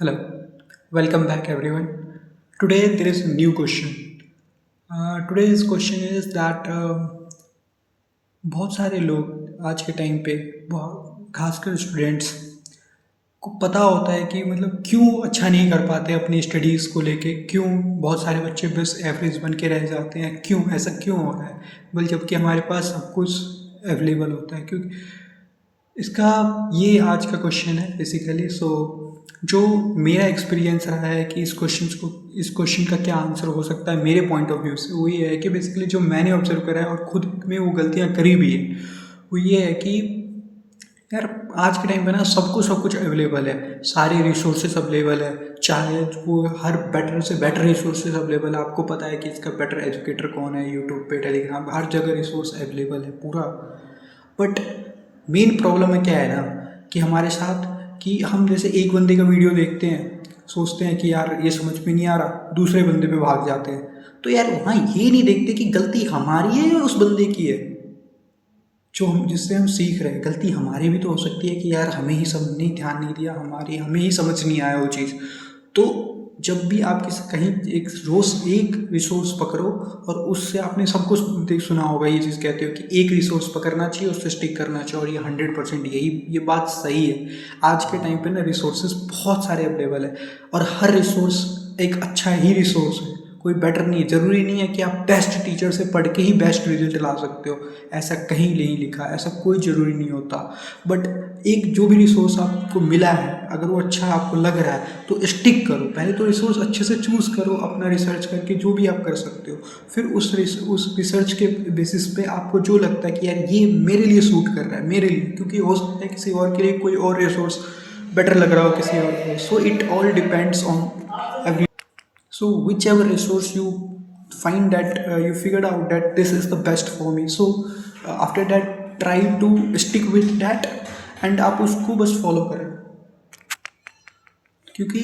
Hello, welcome back everyone. Today there is a new question. Today's question is that बहुत सारे लोग आज के टाइम पे खासकर स्टूडेंट्स को पता होता है कि मतलब क्यों अच्छा नहीं कर पाते अपनी स्टडीज़ को लेके, क्यों बहुत सारे बच्चे बस एवरेज बन के रह जाते हैं, क्यों ऐसा क्यों हो रहा है, बल्कि जबकि हमारे पास सब कुछ अवेलेबल होता है। क्योंकि इसका ये आज का क्वेश्चन है बेसिकली। जो मेरा एक्सपीरियंस रहा है कि इस क्वेश्चन का क्या आंसर हो सकता है मेरे पॉइंट ऑफ व्यू से, वो ये है कि बेसिकली जो मैंने ऑब्जर्व करा है और खुद में वो गलतियाँ करी भी है, वो ये है कि यार आज के टाइम पे ना सबको सब कुछ अवेलेबल है, सारे रिसोर्सेज अवेलेबल है, चाहे वो हर बेटर से बेटर रिसोर्सेज अवेलेबल है। आपको पता है कि इसका बेटर एजुकेटर कौन है, यूट्यूब पे, टेलीग्राम, हर जगह रिसोर्स अवेलेबल है पूरा। बट मेन प्रॉब्लम है क्या है ना, कि हमारे साथ कि हम जैसे एक बंदे का वीडियो देखते हैं, सोचते हैं कि यार ये समझ में नहीं आ रहा, दूसरे बंदे पे भाग जाते हैं। तो यार वहाँ ये नहीं देखते कि गलती हमारी है या उस बंदे की है, जो हम जिससे हम सीख रहे हैं। गलती हमारी भी तो हो सकती है कि यार हमें ही सब नहीं ध्यान नहीं दिया, हमें ही समझ नहीं आया वो चीज़। तो जब भी आप किसी कहीं एक रिसोर्स पकड़ो, और उससे आपने सब कुछ सुना होगा, ये चीज़ कहते हो कि एक रिसोर्स पकड़ना चाहिए, उससे स्टिक करना चाहिए, और ये 100% ये बात सही है। आज के टाइम पे ना रिसोर्सेज बहुत सारे अवेलेबल है, और हर रिसोर्स एक अच्छा ही रिसोर्स है, कोई बेटर नहीं है। ज़रूरी नहीं है कि आप बेस्ट टीचर से पढ़ के ही बेस्ट रिजल्ट ला सकते हो, ऐसा कहीं नहीं लिखा, ऐसा कोई ज़रूरी नहीं होता। बट एक जो भी रिसोर्स आपको मिला है, अगर वो अच्छा आपको लग रहा है तो स्टिक करो। पहले तो रिसोर्स अच्छे से चूज़ करो, अपना रिसर्च करके जो भी आप कर सकते हो, फिर उस रिसर्च के बेसिस पे आपको जो लगता है कि यार ये मेरे लिए सूट कर रहा है, मेरे लिए, क्योंकि हो सकता है किसी और के लिए कोई और रिसोर्स बेटर लग रहा हो किसी और को। So it all depends on every. So whichever resource you find that you figured out that this is the best for me, so after that try to stick with that, and आप उसको बस follow करें। क्योंकि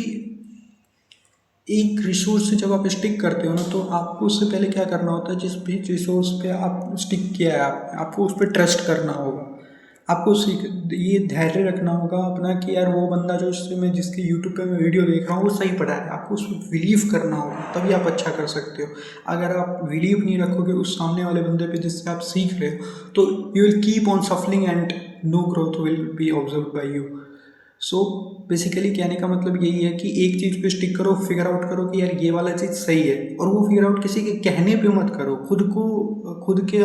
एक resource से जब आप stick करते हो ना, तो आपको उससे पहले क्या करना होता है, जिस भी रिसोर्स पे आप स्टिक किया है, आपको उस पर ट्रस्ट करना होगा। आपको ये धैर्य रखना होगा अपना कि यार वो बंदा जिसके यूट्यूब पे मैं वीडियो देख रहा हूँ वो सही पढ़ा है, आपको उस पर बिलीव करना होगा, तभी आप अच्छा कर सकते हो। अगर आप बिलीव नहीं रखोगे उस सामने वाले बंदे पे जिससे आप सीख रहे हो, तो you will keep on shuffling and no growth will be observe by you. So basically कहने का मतलब यही है कि एक चीज़ पे स्टिक करो, फिगर आउट करो कि यार ये वाला चीज़ सही है, और वो फिगर आउट किसी के कहने पे मत करो, खुद के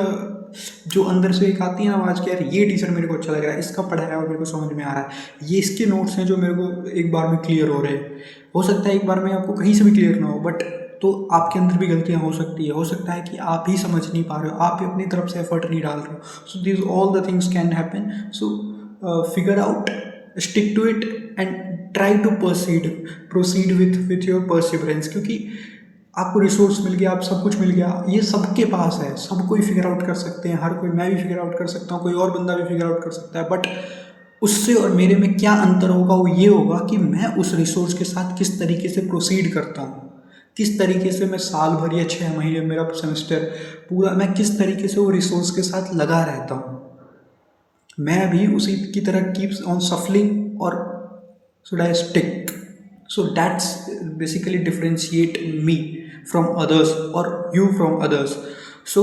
जो अंदर से एक आती है ना आवाज़ कि यार ये टीचर मेरे को अच्छा लग रहा है, इसका पढ़ाया और मेरे को समझ में आ रहा है, ये इसके नोट्स हैं जो मेरे को एक बार में क्लियर हो रहे हैं। हो सकता है एक बार में आपको कहीं से भी क्लियर ना हो, बट तो आपके अंदर भी गलतियाँ हो सकता है कि आप ही समझ नहीं पा रहे हो, आप अपनी तरफ से एफर्ट नहीं डाल रहे हो। So this all the things can happen. So figure out, stick to it, and try to proceed with your perseverance. क्योंकि आपको रिसोर्स मिल गया, आप सब कुछ मिल गया, ये सबके पास है, सब कोई फिगर आउट कर सकते हैं, हर कोई, मैं भी फिगर आउट कर सकता हूँ, कोई और बंदा भी फिगर आउट कर सकता है। बट उससे और मेरे में क्या अंतर होगा, वो ये होगा कि मैं उस रिसोर्स के साथ किस तरीके से प्रोसीड करता हूँ, किस तरीके से मैं साल भर या 6 महीने, मेरा सेमेस्टर पूरा, मैं किस तरीके से वो रिसोर्स के साथ लगा रहता हूँ। मैं भी उसी की तरह कीप्स ऑन सफलिंग, और should I stick? So that's basically differentiate me from others or you from others. So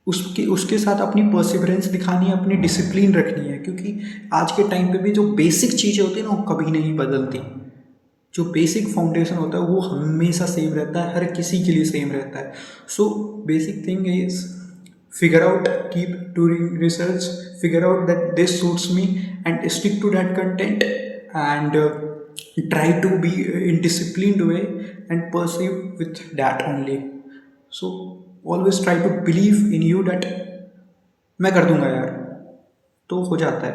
उसके उसके साथ अपनी परसिवरेंस दिखानी है, अपनी डिसिप्लिन रखनी है, क्योंकि आज के टाइम पे भी जो बेसिक चीज़ें होती है ना वो कभी नहीं बदलती। जो बेसिक फाउंडेशन होता है वो हमेशा सेम रहता है, हर किसी के लिए सेम रहता है। So basic thing is figure out, keep doing research, figure out that this suits me, and stick to that content, and try to be in disciplined way and pursue with that only. So always try to believe in you that मैं कर दूंगा यार, तो हो जाता है।